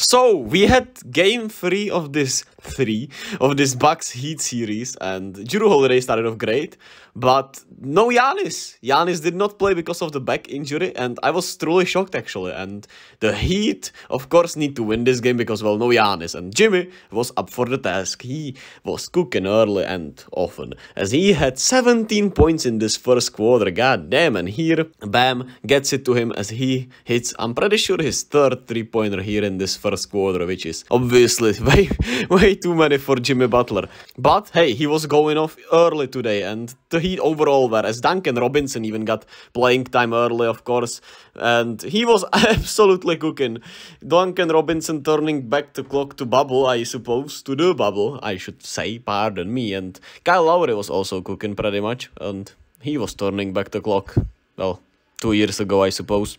So we had game three of this Bucks Heat series, and Jrue Holiday started off great, but no Giannis. Giannis did not play because of the back injury, and I was truly shocked actually. And the Heat, of course, need to win this game because, well, no Giannis, and Jimmy was up for the task. He was cooking early and often, as he had 17 points in this first quarter. God damn! And here, Bam gets it to him as he hits, I'm pretty sure, his third three-pointer here in this first quarter, which is obviously way too many for Jimmy Butler. But hey, he was going off early today, and the Heat overall were, as Duncan Robinson even got playing time early, of course, and he was absolutely cooking. Duncan Robinson turning back the clock to bubble, I suppose, to the bubble, I should say, pardon me, and Kyle Lowry was also cooking pretty much, and he was turning back the clock, well, 2 years ago, I suppose.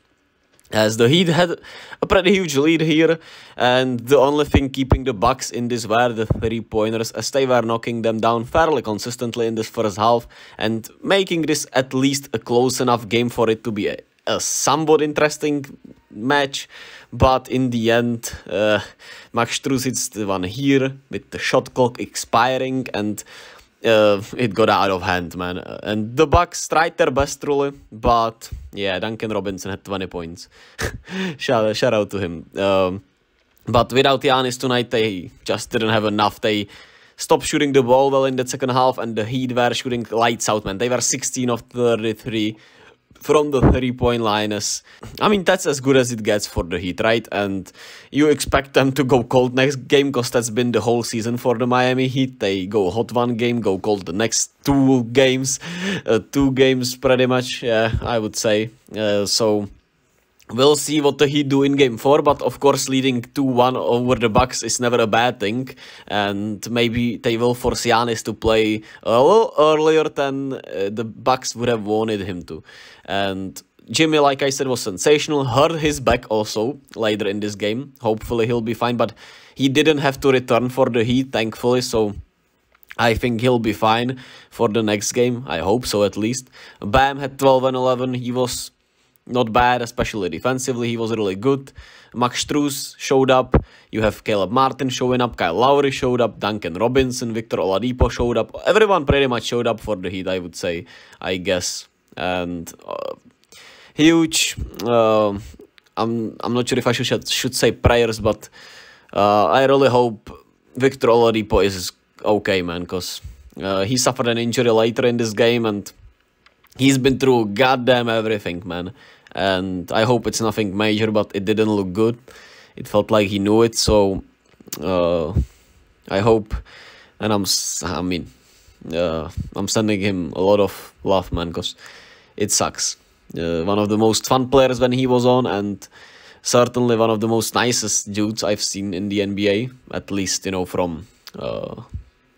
As the Heat had a pretty huge lead here, and the only thing keeping the Bucks in this were the three-pointers, as they were knocking them down fairly consistently in this first half, and making this at least a close enough game for it to be a somewhat interesting match. But in the end, Max Strus hits the one here, with the shot clock expiring, and it got out of hand, man. And the Bucks tried their best, truly, but yeah, Duncan Robinson had 20 points. shout out to him. But without Giannis tonight, they just didn't have enough. They stopped shooting the ball well in the second half, and the Heat were shooting lights out, man. They were 16 of 33 from the three-point line. I mean, that's as good as it gets for the Heat, right? And you expect them to go cold next game, because that's been the whole season for the Miami Heat. They go hot one game, go cold the next two games. 2 games pretty much, yeah, I would say. So we'll see what the Heat do in game 4, but of course leading 2-1 over the Bucks is never a bad thing, and maybe they will force Giannis to play a little earlier than the Bucks would have wanted him to. And Jimmy, like I said, was sensational, hurt his back also later in this game. Hopefully he'll be fine, but he didn't have to return for the Heat, thankfully, so I think he'll be fine for the next game. I hope so, at least. Bam had 12 and 11. He was not bad, especially defensively. He was really good. Max Strus showed up. You have Caleb Martin showing up. Kyle Lowry showed up. Duncan Robinson, Victor Oladipo showed up. Everyone pretty much showed up for the Heat, I would say, I guess. And huge. I'm not sure if I should say prayers, but I really hope Victor Oladipo is okay, man, because he suffered an injury later in this game, and he's been through goddamn everything, man. And I hope it's nothing major, but it didn't look good. It felt like he knew it, so I hope, and I'm sending him a lot of love, man, because it sucks. One of the most fun players when he was on, and certainly one of the most nicest dudes I've seen in the NBA, at least, you know, from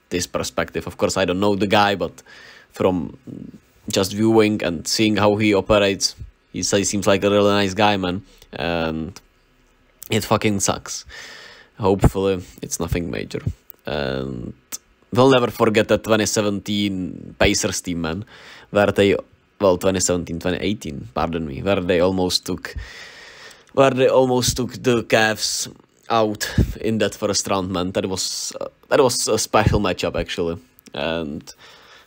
this perspective. Of course, I don't know the guy, but from just viewing and seeing how he operates, he seems like a really nice guy, man. And it fucking sucks. Hopefully, it's nothing major. And we'll never forget that 2017 Pacers team, man, where they, well, 2018, pardon me, where they almost took the Cavs out in that first round, man. That was a special matchup, actually, and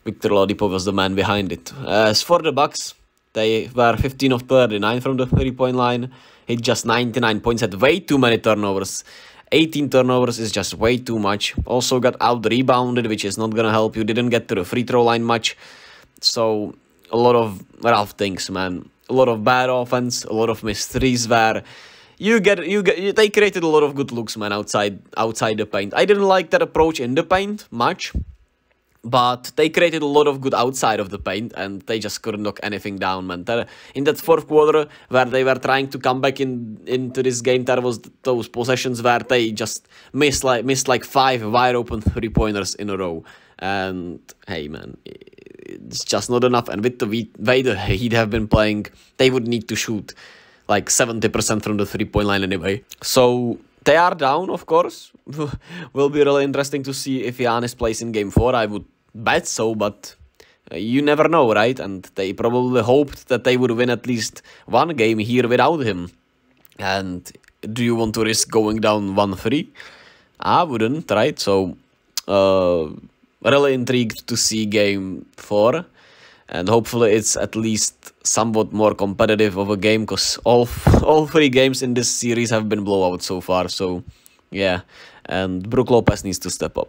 Victor Oladipo was the man behind it. As for the Bucks, they were 15 of 39 from the three-point line, hit just 99 points, had way too many turnovers. 18 turnovers is just way too much. Also got out-rebounded, which is not gonna help you. Didn't get to the free throw line much. So a lot of rough things, man. A lot of bad offense, a lot of missed threes where they created a lot of good looks, man, outside the paint. I didn't like that approach in the paint much, but they created a lot of good outside of the paint, and they just couldn't knock anything down, man. In that fourth quarter, where they were trying to come back into this game, there was those possessions where they just missed like 5 wide open three-pointers in a row. And hey, man, it's just not enough. And with the way the Heat have been playing, they would need to shoot like 70% from the three-point line anyway. So they are down, of course. Will be really interesting to see if Giannis plays in game 4. I would bet so, but you never know, right? And they probably hoped that they would win at least one game here without him. And do you want to risk going down 1-3? I wouldn't, right? So, really intrigued to see game 4. And hopefully it's at least somewhat more competitive of a game, because all 3 games in this series have been blowouts so far. So, yeah. And Brook Lopez needs to step up.